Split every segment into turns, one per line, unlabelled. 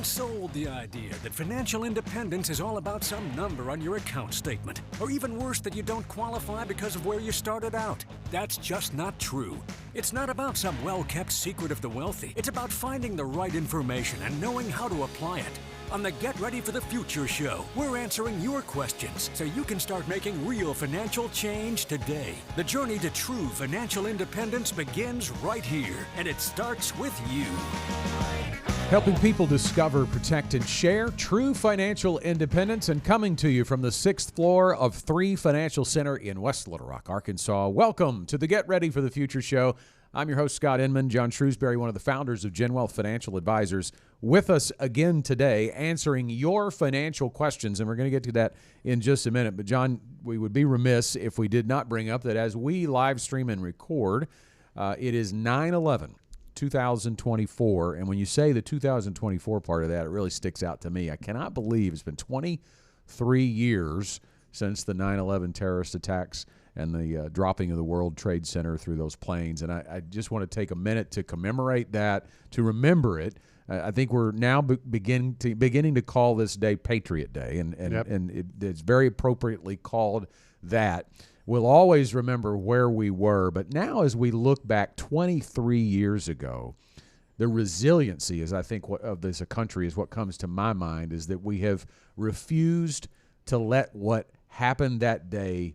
been sold the idea that financial independence is all about some number on your account statement, or even worse, that you don't qualify because of where you started out. That's just not true. It's not about some well-kept secret of the wealthy. It's about finding the right information and knowing how to apply it. On the Get Ready for the Future show, we're answering your questions so you can start making real financial change today. The journey to true financial independence begins right here, and it starts with you.
Helping people discover, protect, and share true financial independence, and coming to you from the 6th floor of 3 Financial Center in West Little Rock, Arkansas. Welcome to the Get Ready for the Future show. I'm your host, Scott Inman. John Shrewsbury, one of the founders of Gen Wealth Financial Advisors, with us again today, answering your financial questions, and we're going to get to that in just a minute. But John, we would be remiss if we did not bring up that as we live stream and record, it is 9/11. 2024, and when you say the 2024 part of that, it really sticks out to me. I cannot believe it's been 23 years since the 9/11 terrorist attacks and the dropping of the World Trade Center through those planes, and I just want to take a minute to commemorate that, to remember it. I think we're now beginning to call this day Patriot Day, and it's very appropriately called that. We'll always remember where we were, but now as we look back 23 years ago, the resiliency, as I think of this a country, is what comes to my mind, is that we have refused to let what happened that day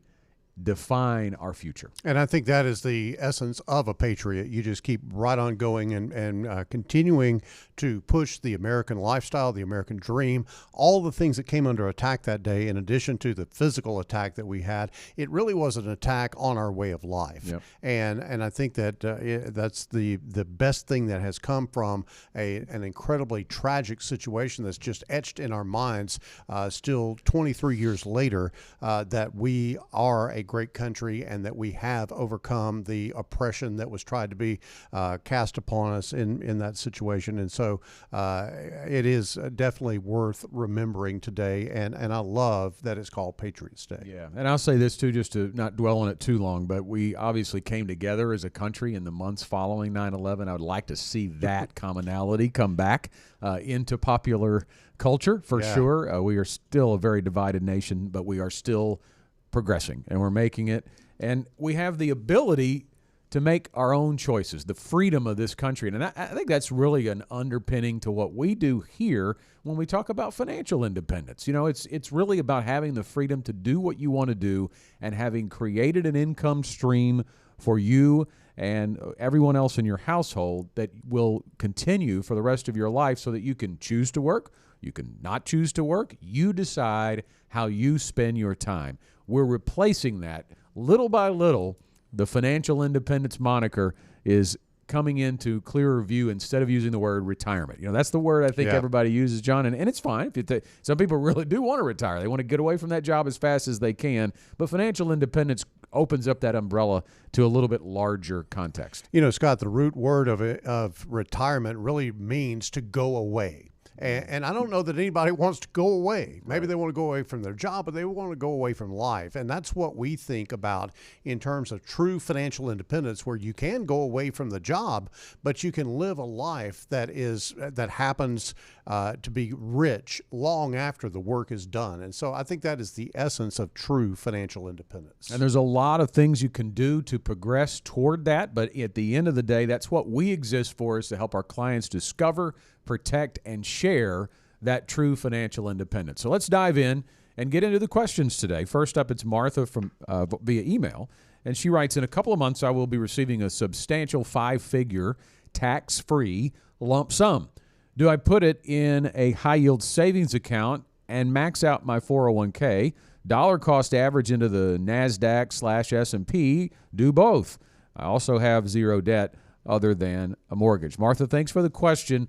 define our future.
And I think that is the essence of a patriot. You just keep right on going and continuing to push the American lifestyle, the American dream, all the things that came under attack that day, in addition to the physical attack that we had. It really was an attack on our way of life. Yep. And I think that that's the best thing that has come from an incredibly tragic situation that's just etched in our minds still 23 years later, that we are a great country and that we have overcome the oppression that was tried to be cast upon us in that situation. And so it is definitely worth remembering today, and I love that it's called Patriots Day.
Yeah, and I'll say this too, just to not dwell on it too long, but we obviously came together as a country in the months following 9/11. I would like to see that commonality come back into popular culture for sure. We are still a very divided nation, but we are still progressing, and we're making it, and we have the ability to make our own choices, the freedom of this country. And I think that's really an underpinning to what we do here when we talk about financial independence. You know, it's really about having the freedom to do what you want to do and having created an income stream for you and everyone else in your household that will continue for the rest of your life, so that you can choose to work, you can not choose to work, you decide how you spend your time. We're replacing that little by little. The financial independence moniker is coming into clearer view instead of using the word retirement. You know, that's the word I think everybody uses, John, and it's fine. Some people really do want to retire. They want to get away from that job as fast as they can, but financial independence opens up that umbrella to a little bit larger context.
You know, Scott, the root word of retirement really means to go away. And I don't know that anybody wants to go away. Maybe they want to go away from their job, but they want to go away from life. And that's what we think about in terms of true financial independence, where you can go away from the job, but you can live a life that happens to be rich long after the work is done. And so I think that is the essence of true financial independence.
And there's a lot of things you can do to progress toward that, but at the end of the day, that's what we exist for, is to help our clients discover, protect, and share that true financial independence. So let's dive in and get into the questions today. First up, it's Martha from via email, and she writes, in a couple of months, I will be receiving a substantial 5-figure tax-free lump sum. Do I put it in a high-yield savings account and max out my 401k, dollar cost average into the NASDAQ/S&P, do both? I also have zero debt other than a mortgage. Martha, thanks for the question.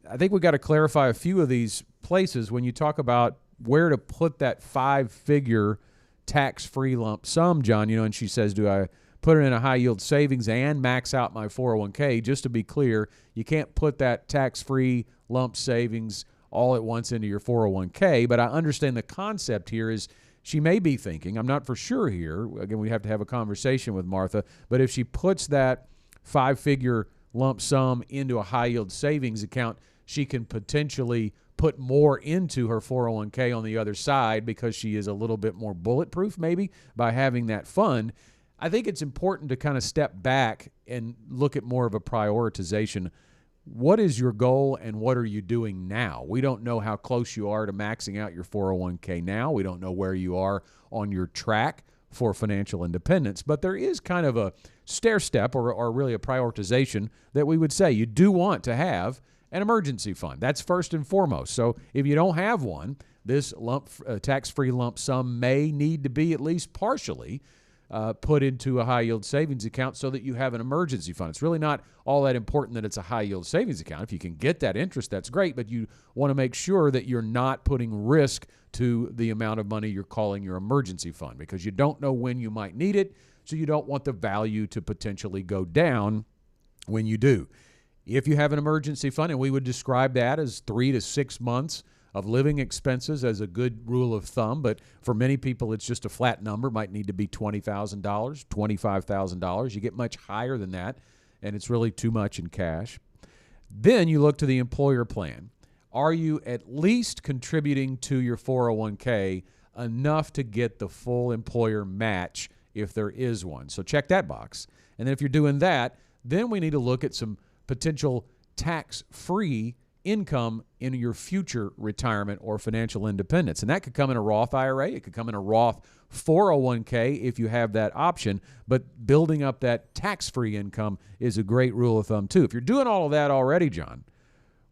I think we've got to clarify a few of these places when you talk about where to put that 5-figure tax-free lump sum, John. You know, and she says, do I put it in a high-yield savings and max out my 401k? Just to be clear, you can't put that tax-free lump savings all at once into your 401k, but I understand the concept here is she may be thinking, I'm not for sure here, again, we have to have a conversation with Martha, but if she puts that 5-figure lump sum into a high-yield savings account, she can potentially put more into her 401k on the other side because she is a little bit more bulletproof maybe by having that fund. I think it's important to kind of step back and look at more of a prioritization. What is your goal and what are you doing now? We don't know how close you are to maxing out your 401k now. We don't know where you are on your track for financial independence, but there is kind of a stair step or really a prioritization that we would say you do want to have an emergency fund. That's first and foremost. So if you don't have one, this tax-free lump sum may need to be at least partially put into a high-yield savings account so that you have an emergency fund. It's really not all that important that it's a high-yield savings account. If you can get that interest, that's great, but you want to make sure that you're not putting risk to the amount of money you're calling your emergency fund because you don't know when you might need it, so you don't want the value to potentially go down when you do. If you have an emergency fund, and we would describe that as 3 to 6 months of living expenses as a good rule of thumb, but for many people it's just a flat number. Might need to be $20,000, $25,000. You get much higher than that, and it's really too much in cash. Then you look to the employer plan. Are you at least contributing to your 401k enough to get the full employer match if there is one? So check that box. And then if you're doing that, then we need to look at some potential tax-free income in your future retirement or financial independence. And that could come in a Roth IRA. It could come in a Roth 401k if you have that option. But building up that tax-free income is a great rule of thumb too. If you're doing all of that already, John,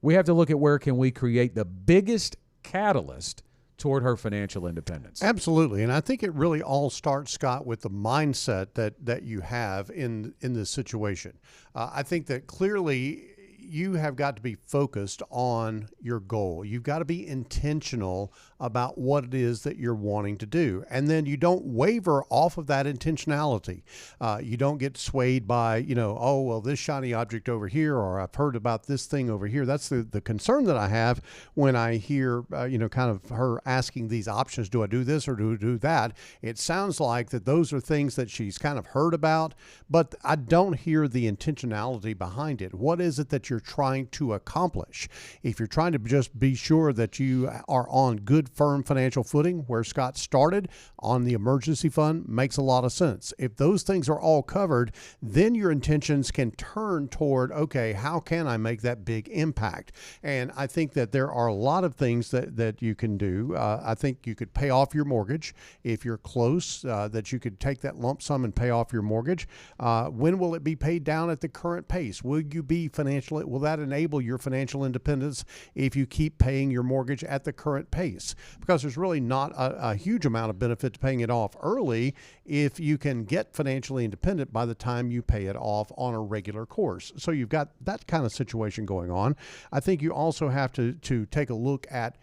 we have to look at where can we create the biggest catalyst toward her financial independence.
Absolutely. And I think it really all starts, Scott, with the mindset that you have in this situation. I think that clearly you have got to be focused on your goal. You've got to be intentional about what it is that you're wanting to do. And then you don't waver off of that intentionality. You don't get swayed by, oh, well, this shiny object over here, or I've heard about this thing over here. That's the concern that I have when I hear, kind of her asking these options. Do I do this or do I do that? It sounds like that those are things that she's kind of heard about, but I don't hear the intentionality behind it. What is it that you're trying to accomplish? If you're trying to just be sure that you are on good, firm financial footing, where Scott started on the emergency fund, makes a lot of sense. If those things are all covered, then your intentions can turn toward, okay, how can I make that big impact? And I think that there are a lot of things that you can do. I think you could pay off your mortgage if you're close, that you could take that lump sum and pay off your mortgage. When will it be paid down at the current pace? Will that enable your financial independence if you keep paying your mortgage at the current pace? Because there's really not a huge amount of benefit to paying it off early if you can get financially independent by the time you pay it off on a regular course. So you've got that kind of situation going on. I think you also have to take a look at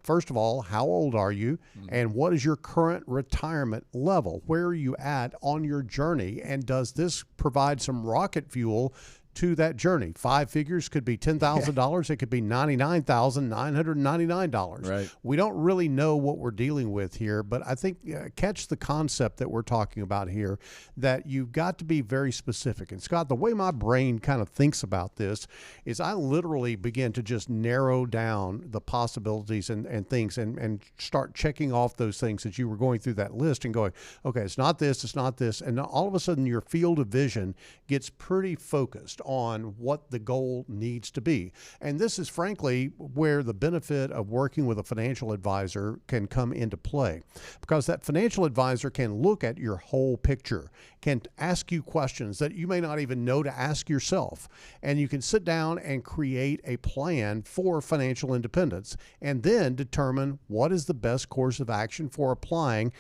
first of all, how old are you, and what is your current retirement level? Where are you at on your journey, and does this provide some rocket fuel to that journey? 5 figures could be $10,000. It could be $99,999.
Right.
We don't really know what we're dealing with here, but I think catch the concept that we're talking about here, that you've got to be very specific. And Scott, the way my brain kind of thinks about this is I literally begin to just narrow down the possibilities and things and start checking off those things as you were going through that list and going, okay, it's not this, it's not this. And all of a sudden your field of vision gets pretty focused on what the goal needs to be. And this is frankly where the benefit of working with a financial advisor can come into play, because that financial advisor can look at your whole picture, can ask you questions that you may not even know to ask yourself. And you can sit down and create a plan for financial independence and then determine what is the best course of action for applying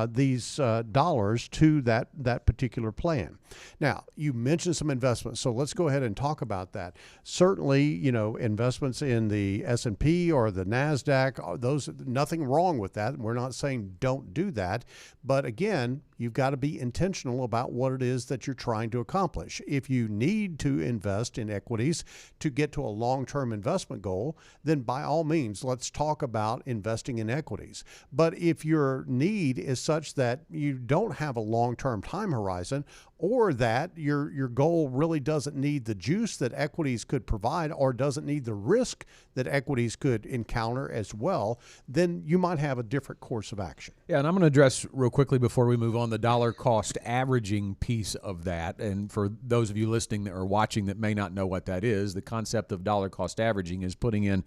these dollars to that particular plan. Now, you mentioned some investments, so let's go ahead and talk about that. Certainly, investments in the S&P or the NASDAQ, those, nothing wrong with that. We're not saying don't do that. But again, you've got to be intentional about what it is that you're trying to accomplish. If you need to invest in equities to get to a long-term investment goal, then by all means, let's talk about investing in equities. But if your need is such that you don't have a long-term time horizon, or that your goal really doesn't need the juice that equities could provide or doesn't need the risk that equities could encounter as well, then you might have a different course of action.
Yeah, and I'm going to address real quickly before we move on the dollar cost averaging piece of that. And for those of you listening or watching that may not know what that is, the concept of dollar cost averaging is putting in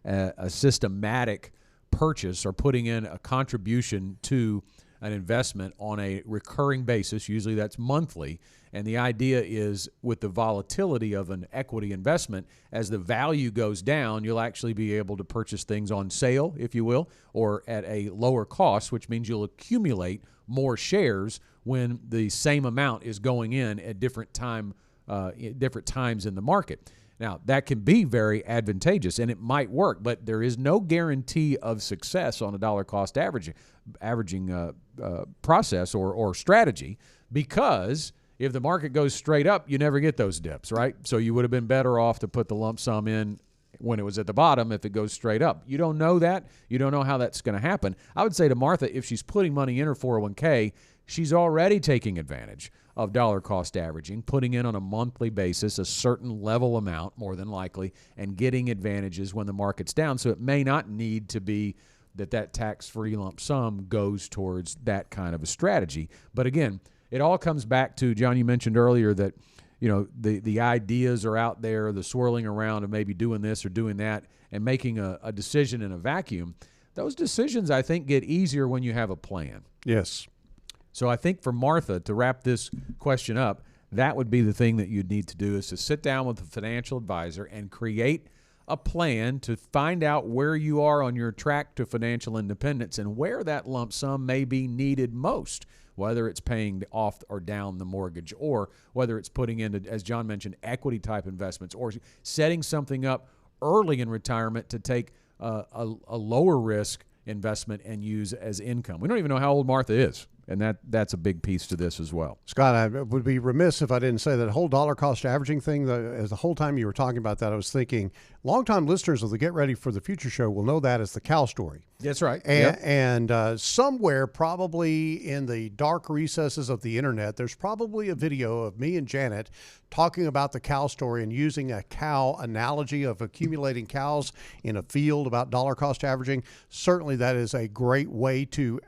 a systematic purchase or putting in a contribution to an investment on a recurring basis. Usually that's monthly. And the idea is with the volatility of an equity investment, as the value goes down, you'll actually be able to purchase things on sale, if you will, or at a lower cost, which means you'll accumulate more shares when the same amount is going in at different times in the market. Now, that can be very advantageous, and it might work, but there is no guarantee of success on a dollar cost averaging process or strategy, because if the market goes straight up, you never get those dips, right? So you would have been better off to put the lump sum in when it was at the bottom if it goes straight up. You don't know that. You don't know how that's going to happen. I would say to Martha, if she's putting money in her 401k, she's already taking advantage of dollar cost averaging, putting in on a monthly basis a certain level amount, more than likely, and getting advantages when the market's down. So it may not need to be that tax-free lump sum goes towards that kind of a strategy. But again, it all comes back to, John, you mentioned earlier that, you know, the ideas are out there, the swirling around of maybe doing this or doing that and making a decision in a vacuum. Those decisions, I think, get easier when you have a plan.
Yes.
So I think for Martha, to wrap this question up, that would be the thing that you'd need to do, is to sit down with a financial advisor and create a plan to find out where you are on your track to financial independence and where that lump sum may be needed most, whether it's paying off or down the mortgage, or whether it's putting into, as John mentioned, equity type investments, or setting something up early in retirement to take a lower risk investment and use as income. We don't even know how old Martha is. And that's a big piece to this as well.
Scott, I would be remiss if I didn't say that whole dollar cost averaging thing, as the whole time you were talking about that, I was thinking, longtime listeners of the Get Ready for the Future show will know that as the cow story.
That's right.
And somewhere probably in the dark recesses of the internet, there's probably a video of me and Janet talking about the cow story and using a cow analogy of accumulating cows in a field about dollar cost averaging. Certainly that is a great way to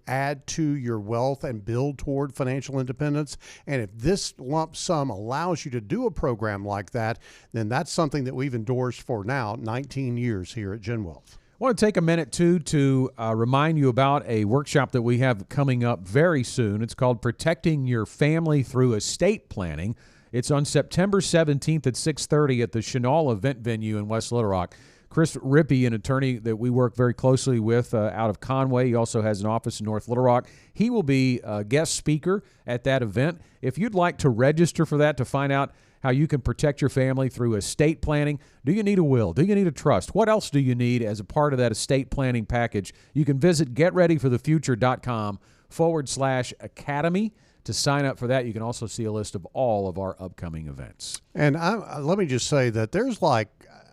add to your wealth and build toward financial independence. And if this lump sum allows you to do a program like that, then that's something that we've endorsed for now 19 years here at Gen Wealth.
I want to take a minute, too, to remind you about a workshop that we have coming up very soon. It's called Protecting Your Family Through Estate Planning. It's on September 17th at 6:30 at the Chenal Event Venue in West Little Rock. Chris Rippey, an attorney that we work very closely with out of Conway, he also has an office in North Little Rock. He will be a guest speaker at that event. If you'd like to register for that to find out how you can protect your family through estate planning, do you need a will? Do you need a trust? What else do you need as a part of that estate planning package? You can visit getreadyforthefuture.com/academy to sign up for that. You can also see a list of all of our upcoming events.
And let me just say that there's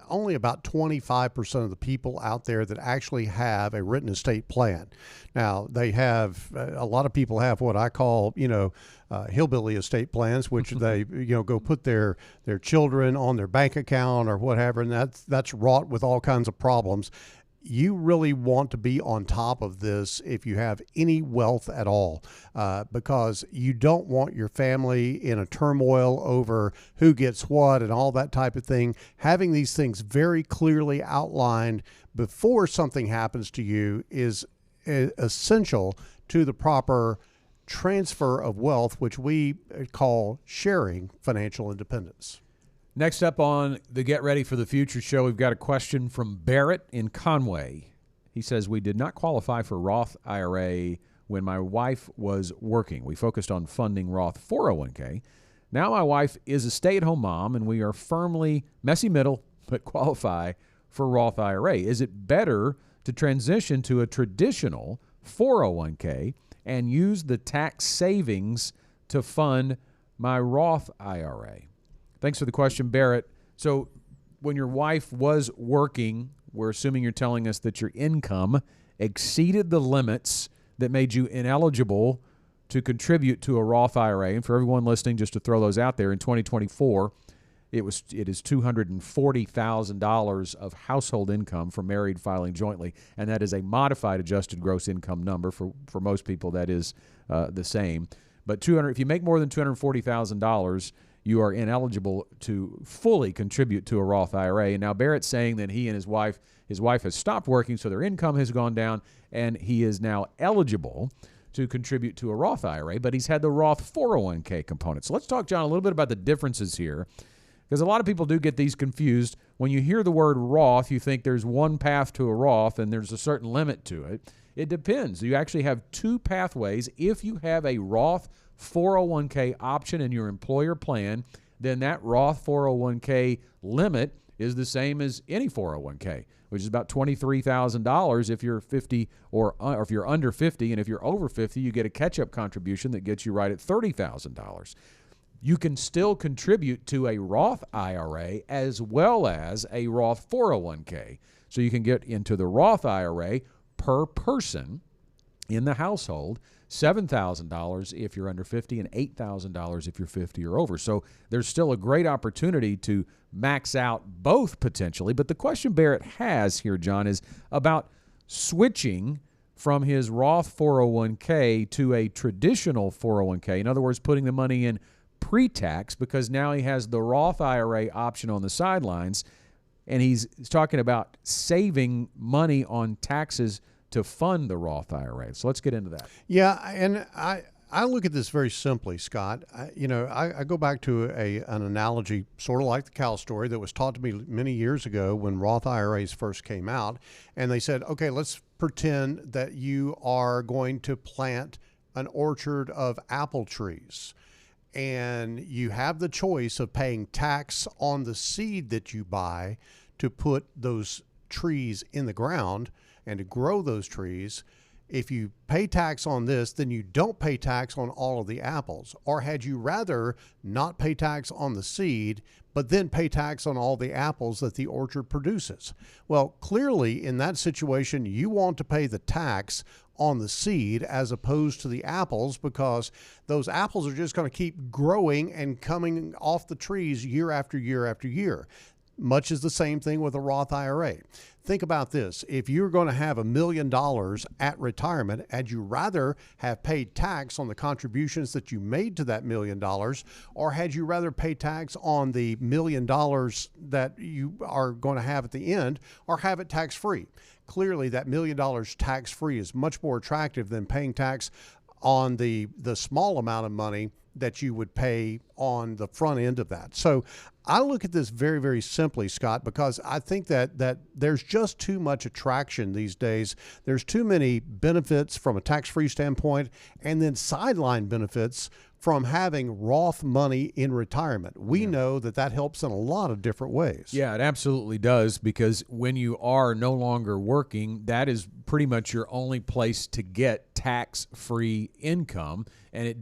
only about 25% of the people out there that actually have a written estate plan. Now, they have, a lot of people have what I call, hillbilly estate plans, which they, go put their children on their bank account or whatever, and that's wrought with all kinds of problems. You really want to be on top of this if you have any wealth at all, because you don't want your family in a turmoil over who gets what and all that type of thing. Having these things very clearly outlined before something happens to you is essential to the proper transfer of wealth, which we call sharing financial independence.
Next up on the Get Ready for the Future show, we've got a question from Barrett in Conway. He says, we did not qualify for Roth IRA when my wife was working. We focused on funding Roth 401k. Now my wife is a stay-at-home mom, and we are firmly messy middle, but qualify for Roth IRA. Is it better to transition to a traditional 401k and use the tax savings to fund my Roth IRA? Thanks for the question, Barrett. So when your wife was working, we're assuming you're telling us that your income exceeded the limits that made you ineligible to contribute to a Roth IRA. And for everyone listening, just to throw those out there, in 2024, it is $240,000 of household income for married filing jointly, and that is a modified adjusted gross income number. For most people, that is the same. But if you make more than $240,000, you are ineligible to fully contribute to a Roth IRA. And now Barrett's saying that he and his wife has stopped working, so their income has gone down, and he is now eligible to contribute to a Roth IRA, but he's had the Roth 401k component. So let's talk, John, a little bit about the differences here, because a lot of people do get these confused. When you hear the word Roth, you think there's one path to a Roth and there's a certain limit to it. It depends. You actually have two pathways. If you have a Roth 401k option in your employer plan, then that Roth 401k limit is the same as any 401k, which is about $23,000 if you're 50 or if you're under 50, and if you're over 50, you get a catch-up contribution that gets you right at $30,000. You can still contribute to a Roth IRA as well as a Roth 401k. So you can get into the Roth IRA per person in the household, $7,000 if you're under 50 and $8,000 if you're 50 or over. So there's still a great opportunity to max out both potentially. But the question Barrett has here, John, is about switching from his Roth 401k to a traditional 401k. In other words, putting the money in pre-tax, because now he has the Roth IRA option on the sidelines, and he's talking about saving money on taxes to fund the Roth IRA. So let's get into that.
Yeah, and I look at this very simply, Scott. I go back to an analogy sort of like the cow story that was taught to me many years ago when Roth IRAs first came out. And they said, okay, let's pretend that you are going to plant an orchard of apple trees. And you have the choice of paying tax on the seed that you buy to put those trees in the ground and to grow those trees. If you pay tax on this, then you don't pay tax on all of the apples. Or had you rather not pay tax on the seed, but then pay tax on all the apples that the orchard produces? Well, clearly in that situation, you want to pay the tax on the seed as opposed to the apples, because those apples are just going to keep growing and coming off the trees year after year after year. Much is the same thing with a Roth IRA. Think about this. If you're going to have $1 million at retirement, had you rather have paid tax on the contributions that you made to that $1 million, or had you rather pay tax on the $1 million that you are going to have at the end, or have it tax-free? Clearly, that $1 million tax-free is much more attractive than paying tax on the small amount of money that you would pay on the front end of that. So I look at this very, very simply, Scott, because I think that there's just too much attraction these days. There's too many benefits from a tax-free standpoint, and then sideline benefits from having Roth money in retirement. We know that helps in a lot of different ways.
Yeah, it absolutely does, because when you are no longer working, that is pretty much your only place to get tax-free income. And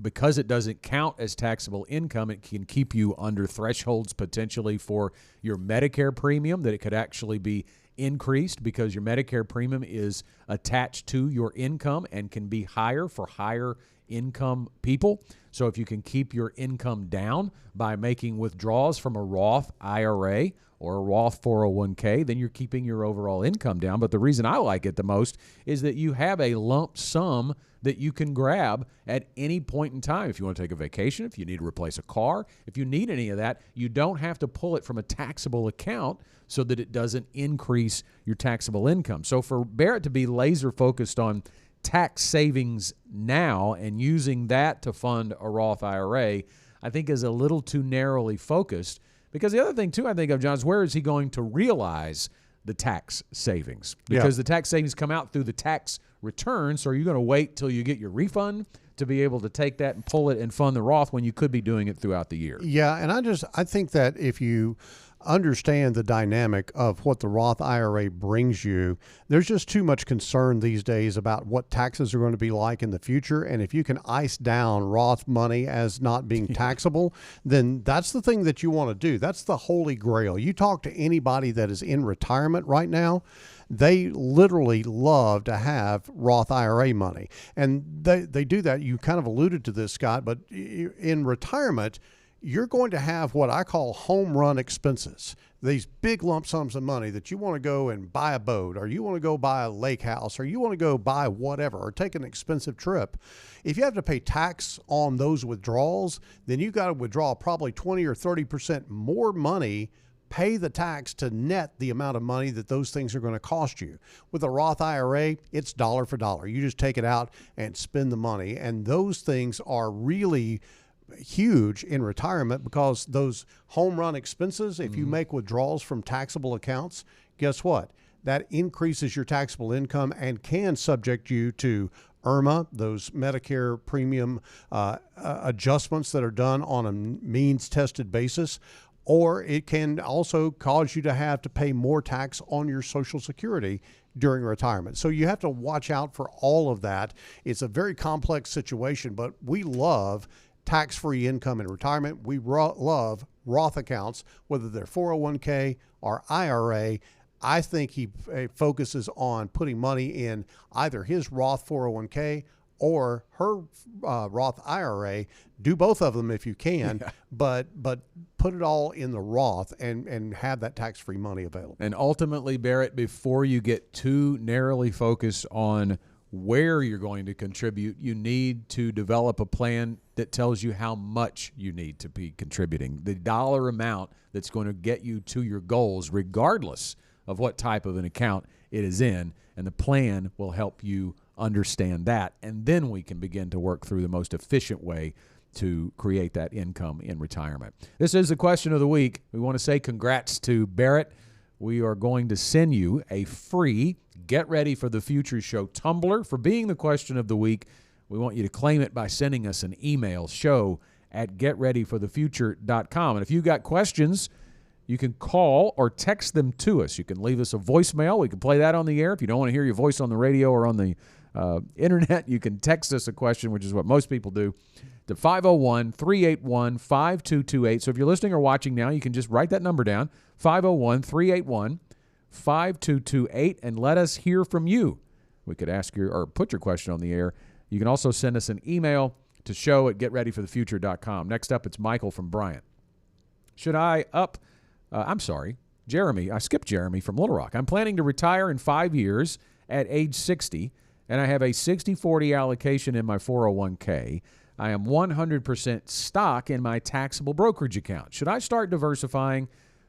because it doesn't count as taxable income, it can keep you under thresholds potentially for your Medicare premium, that it could actually be increased because your Medicare premium is attached to your income and can be higher for higher income people. So if you can keep your income down by making withdrawals from a Roth IRA or a Roth 401k, then you're keeping your overall income down. But the reason I like it the most is that you have a lump sum that you can grab at any point in time. If you want to take a vacation, if you need to replace a car, if you need any of that, you don't have to pull it from a taxable account so that it doesn't increase your taxable income. So for Barrett to be laser focused on tax savings now and using that to fund a Roth IRA, I think is a little too narrowly focused. Because the other thing, too, I think of, John, is where is he going to realize the tax savings? Because the tax savings come out through the tax return. So are you going to wait till you get your refund to be able to take that and pull it and fund the Roth when you could be doing it throughout the year?
Yeah, and I think that if you understand the dynamic of what the Roth IRA brings you. There's just too much concern these days about what taxes are going to be like in the future. And if you can ice down Roth money as not being taxable, then that's the thing that you want to do. That's the holy grail. You talk to anybody that is in retirement right now, they literally love to have Roth IRA money. And they do that. You kind of alluded to this, Scott, but in retirement, you're going to have what I call home run expenses, these big lump sums of money that you want to go and buy a boat, or you want to go buy a lake house, or you want to go buy whatever, or take an expensive trip. If you have to pay tax on those withdrawals, then you got to withdraw probably 20 or 30% more money, pay the tax to net the amount of money that those things are going to cost you. With a Roth IRA, it's dollar for dollar. You just take it out and spend the money. And those things are really huge in retirement, because those home run expenses, if you make withdrawals from taxable accounts, guess what? That increases your taxable income and can subject you to IRMA, those Medicare premium adjustments that are done on a means tested basis. Or it can also cause you to have to pay more tax on your Social Security during retirement. So you have to watch out for all of that. It's a very complex situation, but we love tax-free income in retirement. We love Roth accounts, whether they're 401k or IRA. I think he focuses on putting money in either his Roth 401k or her Roth IRA. Do both of them if you can, but put it all in the Roth and have that tax-free money available.
And ultimately, Barrett, before you get too narrowly focused on where you're going to contribute, you need to develop a plan that tells you how much you need to be contributing, the dollar amount that's going to get you to your goals, regardless of what type of an account it is in. And the plan will help you understand that. And then we can begin to work through the most efficient way to create that income in retirement. This is the question of the week. We want to say congrats to Barrett. We are going to send you a free Get Ready for the Future show tumbler for being the question of the week. We want you to claim it by sending us an email, show@getreadyforthefuture.com. And if you've got questions, you can call or text them to us. You can leave us a voicemail. We can play that on the air. If you don't want to hear your voice on the radio or on the internet, you can text us a question, which is what most people do, to 501-381-5228. So if you're listening or watching now, you can just write that number down, 501-381-5228, and let us hear from you. We could ask your or put your question on the air. You can also send us an email to show@getreadyforthefuture.com. Next up, it's Michael from Bryant. Jeremy. I skipped Jeremy from Little Rock. I'm planning to retire in 5 years at age 60, and I have a 60-40 allocation in my 401k. I am 100% stock in my taxable brokerage account. Should I start diversifying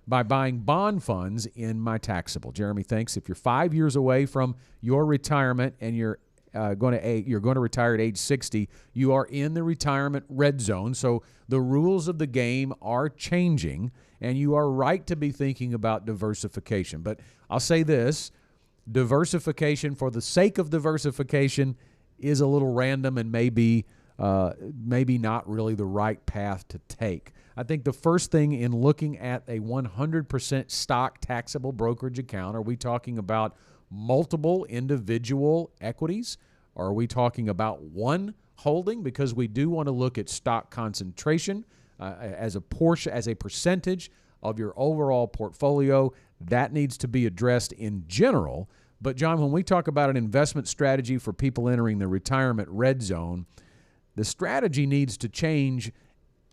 by buying bond funds in my taxable? Jeremy thinks if you're 5 years away from your retirement and you're going to retire at age 60, you are in the retirement red zone. So the rules of the game are changing, and you are right to be thinking about diversification. But I'll say this, diversification for the sake of diversification is a little random and maybe not really the right path to take. I think the first thing in looking at a 100% stock taxable brokerage account, are we talking about multiple individual equities? Or are we talking about one holding? Because we do want to look at stock concentration as a percentage of your overall portfolio. That needs to be addressed in general. But John, when we talk about an investment strategy for people entering the retirement red zone, the strategy needs to change,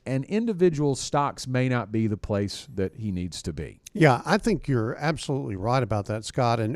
and individual stocks may not be the place that he needs to be.
Yeah, I think you're absolutely right about that, Scott. And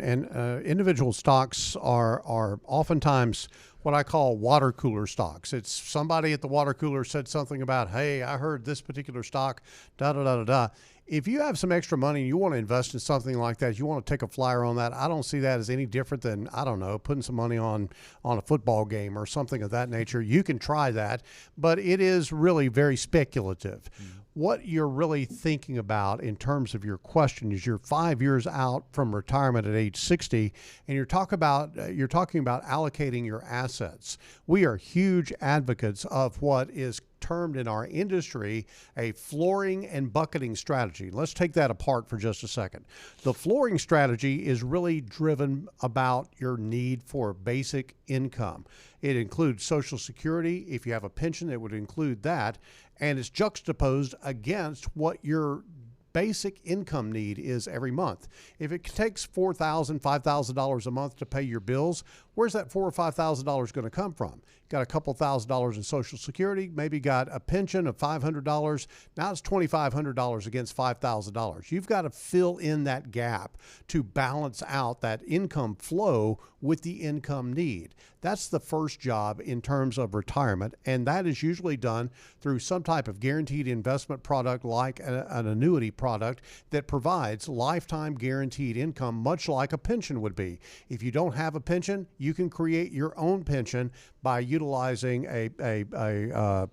individual stocks are oftentimes what I call water cooler stocks. It's somebody at the water cooler said something about, hey, I heard this particular stock, da-da-da-da-da. If you have some extra money and you want to invest in something like that, you want to take a flyer on that, I don't see that as any different than, I don't know, putting some money on a football game or something of that nature. You can try that, but it is really very speculative. what you're really thinking about in terms of your question is you're 5 years out from retirement at age 60, and you're talking about allocating your assets. We are huge advocates of what is termed in our industry a flooring and bucketing strategy. Let's take that apart for just a second. The flooring strategy is really driven about your need for basic income. It includes Social Security. If you have a pension, it would include that. And it's juxtaposed against what your basic income need is every month. If it takes $4,000, $5,000 a month to pay your bills, where's that $4,000 or $5,000 going to come from? Got a couple $1,000s in Social Security, maybe got a pension of $500. Now it's $2,500 against $5,000. You've got to fill in that gap to balance out that income flow with the income need. That's the first job in terms of retirement, and that is usually done through some type of guaranteed investment product like an annuity product that provides lifetime guaranteed income, much like a pension would be. If you don't have a pension, you can create your own pension by utilizing a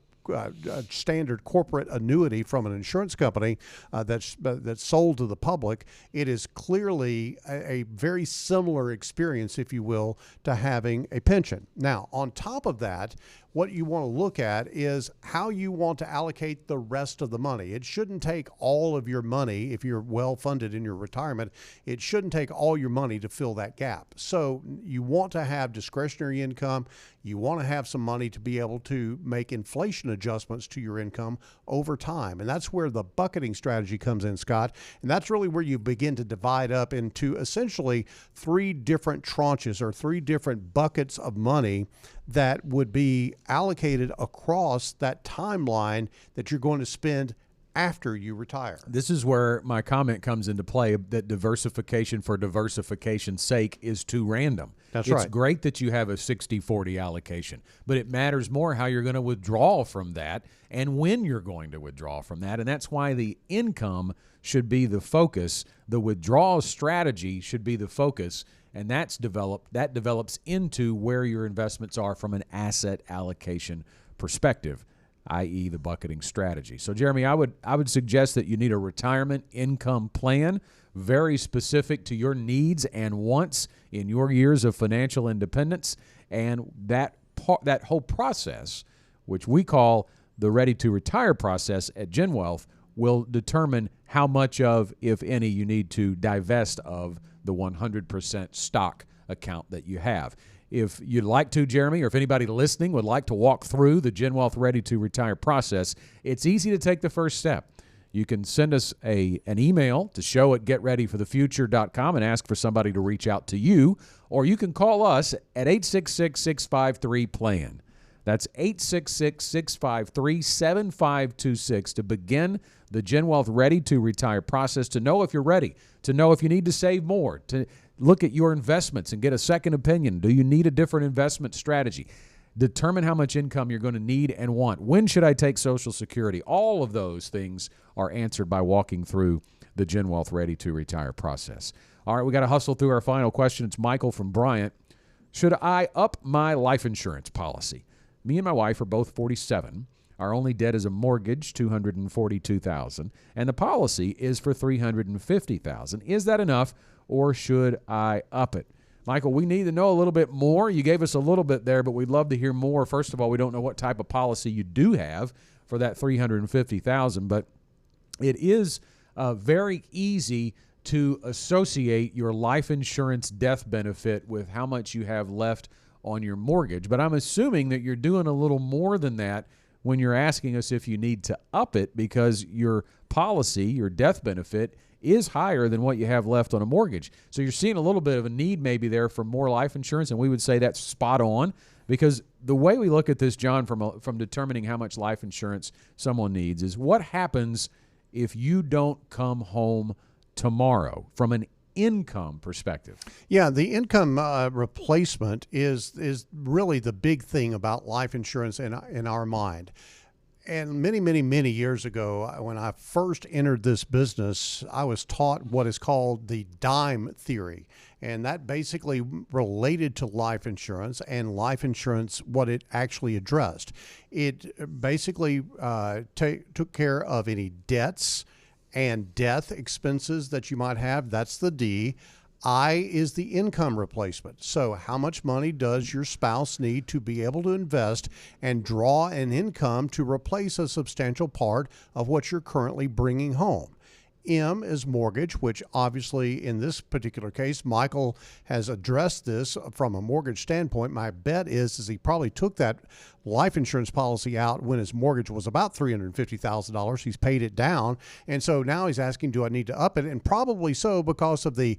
standard corporate annuity from an insurance company that's sold to the public. It is clearly a very similar experience, if you will, to having a pension. Now, on top of that, what you want to look at is how you want to allocate the rest of the money. It shouldn't take all of your money if you're well funded in your retirement. It shouldn't take all your money to fill that gap. So you want to have discretionary income. You want to have some money to be able to make inflation adjustments to your income over time. And that's where the bucketing strategy comes in, Scott. And that's really where you begin to divide up into essentially three different tranches or three different buckets of money that would be allocated across that timeline that you're going to spend after you retire.
This is where my comment comes into play that diversification for diversification's sake is too random.
That's right.
It's great that you have a 60-40 allocation, but it matters more how you're going to withdraw from that and when you're going to withdraw from that. And that's why the income should be the focus. The withdrawal strategy should be the focus. And that develops into where your investments are from an asset allocation perspective, i.e. the bucketing strategy. So, Jeremy, I would suggest that you need a retirement income plan very specific to your needs and wants in your years of financial independence. And that whole process, which we call the Ready to Retire process at Gen Wealth, will determine how much of, if any, you need to divest of the 100% stock account that you have. If you'd like to, Jeremy, or if anybody listening would like to walk through the Gen Wealth Ready to Retire process, it's easy to take the first step. You can send us an email to show@getreadyforthefuture.com and ask for somebody to reach out to you, or you can call us at 866-653-PLAN. That's 866-653-7526 to begin the Gen Wealth Ready to Retire process, to know if you're ready, to know if you need to save more, to look at your investments and get a second opinion. Do you need a different investment strategy? Determine how much income you're going to need and want. When should I take Social Security? All of those things are answered by walking through the Gen Wealth Ready to Retire process. All right, we got to hustle through our final question. It's Michael from Bryant. Should I up my life insurance policy? Me and my wife are both 47. Our only debt is a mortgage, $242,000, and the policy is for $350,000. Is that enough, or should I up it? Michael, we need to know a little bit more. You gave us a little bit there, but we'd love to hear more. First of all, we don't know what type of policy you do have for that $350,000, but it is very easy to associate your life insurance death benefit with how much you have left on your mortgage. But I'm assuming that you're doing a little more than that when you're asking us if you need to up it, because your policy, your death benefit, is higher than what you have left on a mortgage. So you're seeing a little bit of a need maybe there for more life insurance, and we would say that's spot on, because the way we look at this, John, from determining how much life insurance someone needs is what happens if you don't come home tomorrow from an income perspective.
Yeah, the income replacement is really the big thing about life insurance in our mind. And many, many, many years ago, when I first entered this business, I was taught what is called the dime theory. And that basically related to life insurance, and life insurance, what it actually addressed. It basically took care of any debts and death expenses that you might have. That's the D. I is the income replacement. So how much money does your spouse need to be able to invest and draw an income to replace a substantial part of what you're currently bringing home? M is mortgage, which obviously in this particular case, Michael has addressed this from a mortgage standpoint. My bet is he probably took that life insurance policy out when his mortgage was about $350,000. He's paid it down. And so now he's asking, do I need to up it? And probably so, because of the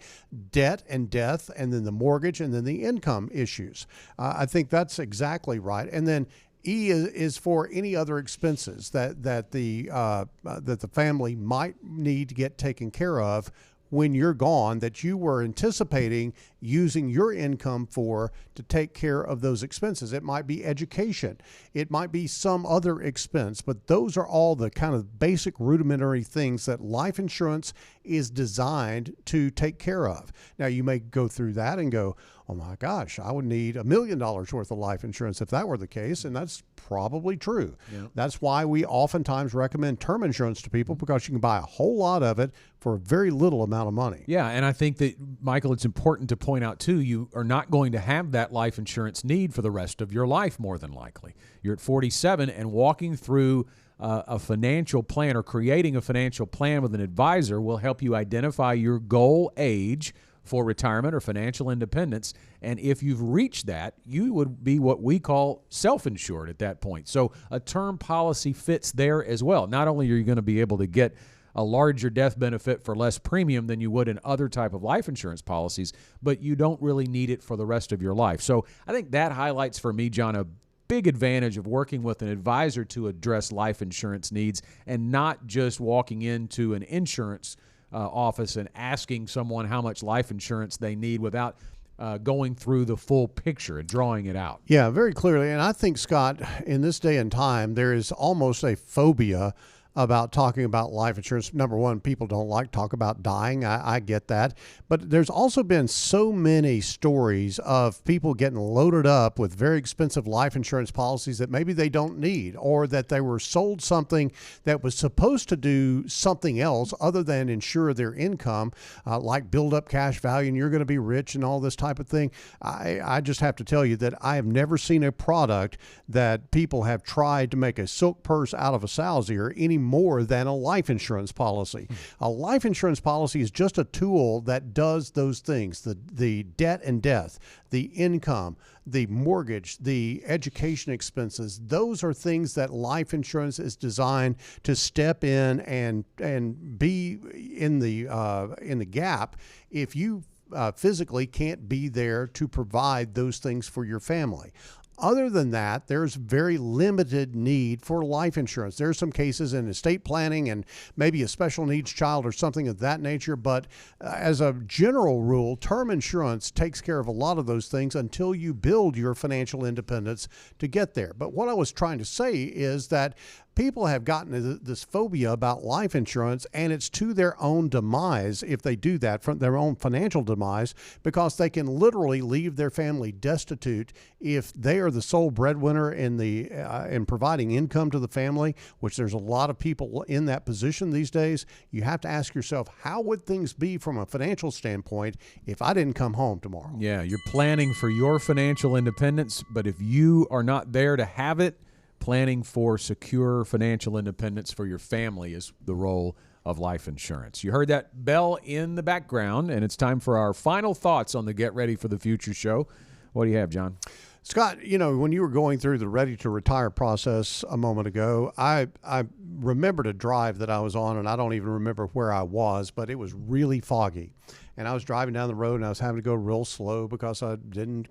debt and death, and then the mortgage, and then the income issues. I think that's exactly right. And then E is for any other expenses that the family might need to get taken care of when you're gone, that you were anticipating using your income for to take care of those expenses. It might be education. It might be some other expense, but those are all the kind of basic rudimentary things that life insurance is designed to take care of. Now, you may go through that and go, oh my gosh, I would need $1 million worth of life insurance if that were the case. And that's probably true. Yeah. That's why we oftentimes recommend term insurance to people, because you can buy a whole lot of it for a very little amount of money.
Yeah, and I think that, Michael, it's important to point out, too, you are not going to have that life insurance need for the rest of your life, more than likely. You're at 47, and walking through a financial plan or creating a financial plan with an advisor will help you identify your goal age for retirement or financial independence. And if you've reached that, you would be what we call self-insured at that point. So a term policy fits there as well. Not only are you going to be able to get a larger death benefit for less premium than you would in other type of life insurance policies, but you don't really need it for the rest of your life. So I think that highlights for me, John, a big advantage of working with an advisor to address life insurance needs, and not just walking into an insurance office and asking someone how much life insurance they need without going through the full picture and drawing it out.
Yeah, very clearly. And I think, Scott, in this day and time, there is almost a phobia about talking about life insurance. Number one, people don't like to talk about dying. I get that. But there's also been so many stories of people getting loaded up with very expensive life insurance policies that maybe they don't need, or that they were sold something that was supposed to do something else other than insure their income, like build up cash value and you're going to be rich and all this type of thing. I just have to tell you that I have never seen a product that people have tried to make a silk purse out of a sow's ear any more than a life insurance policy. A life insurance policy is just a tool that does those things: the debt and death, the income, the mortgage, the education expenses. Those are things that life insurance is designed to step in and be in the gap if you physically can't be there to provide those things for your family. Other than that, there's very limited need for life insurance. There are some cases in estate planning and maybe a special needs child or something of that nature. But as a general rule, term insurance takes care of a lot of those things until you build your financial independence to get there. But what I was trying to say is that people have gotten this phobia about life insurance, and it's to their own demise if they do that, from their own financial demise, because they can literally leave their family destitute if they are the sole breadwinner in providing income to the family, which there's a lot of people in that position these days. You have to ask yourself, how would things be from a financial standpoint if I didn't come home tomorrow?
Yeah, you're planning for your financial independence, but if you are not there to have it, planning for secure financial independence for your family is the role of life insurance. You heard that bell in the background, and it's time for our final thoughts on the Get Ready for the Future show. What do you have, John?
Scott, when you were going through the Ready to Retire process a moment ago, I remembered a drive that I was on, and I don't even remember where I was, but it was really foggy. And I was driving down the road, and I was having to go real slow because I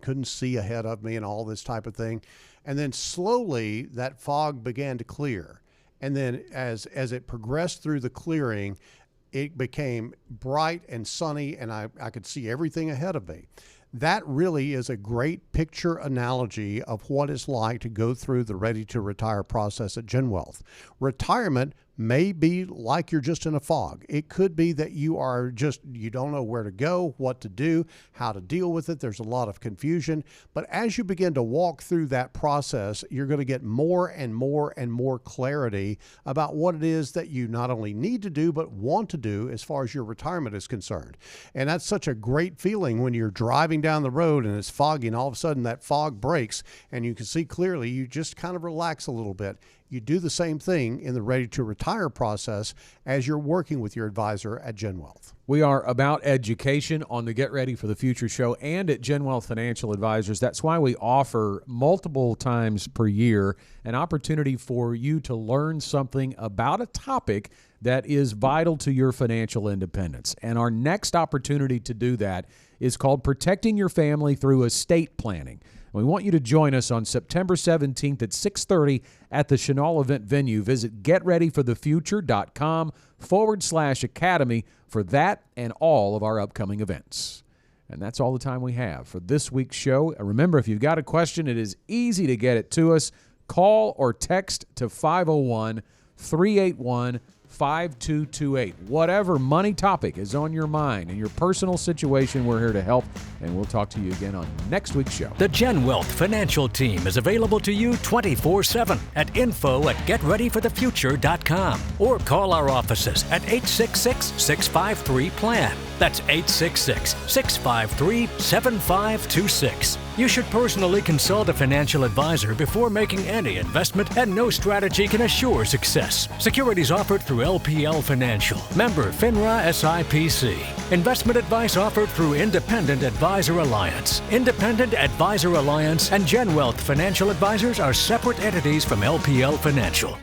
couldn't see ahead of me and all this type of thing. And then slowly that fog began to clear. And then as it progressed through the clearing, it became bright and sunny, and I could see everything ahead of me. that really is a great picture analogy of what it's like to go through the ready to retire process at Gen Wealth. Retirement may be like you're just in a fog. It could be that you don't know where to go, what to do, how to deal with it. There's a lot of confusion. But as you begin to walk through that process, you're going to get more and more and more clarity about what it is that you not only need to do, but want to do as far as your retirement is concerned. And that's such a great feeling when you're driving down the road and it's foggy and all of a sudden that fog breaks and you can see clearly. You just kind of relax a little bit. You do the same thing in the ready to retire process as you're working with your advisor at Gen Wealth.
We are about education on the Get Ready for the Future show and at Gen Wealth Financial Advisors. That's why we offer multiple times per year an opportunity for you to learn something about a topic that is vital to your financial independence. And our next opportunity to do that is called Protecting Your Family Through Estate Planning. We want you to join us on September 17th at 6:30 at the Chenal event venue. Visit getreadyforthefuture.com/academy for that and all of our upcoming events. And that's all the time we have for this week's show. Remember, if you've got a question, it is easy to get it to us. Call or text to 501-381-5228. Whatever money topic is on your mind and your personal situation, we're here to help, and we'll talk to you again on next week's show.
The Gen Wealth Financial Team is available to you 24/7 at info@getreadyforthefuture.com or call our offices at 866-653-PLAN. That's 866-653-7526. You should personally consult a financial advisor before making any investment, and no strategy can assure success. Securities offered through LPL Financial. Member FINRA SIPC. Investment advice offered through Independent Advisor Alliance. Independent Advisor Alliance and Gen Wealth Financial Advisors are separate entities from LPL Financial.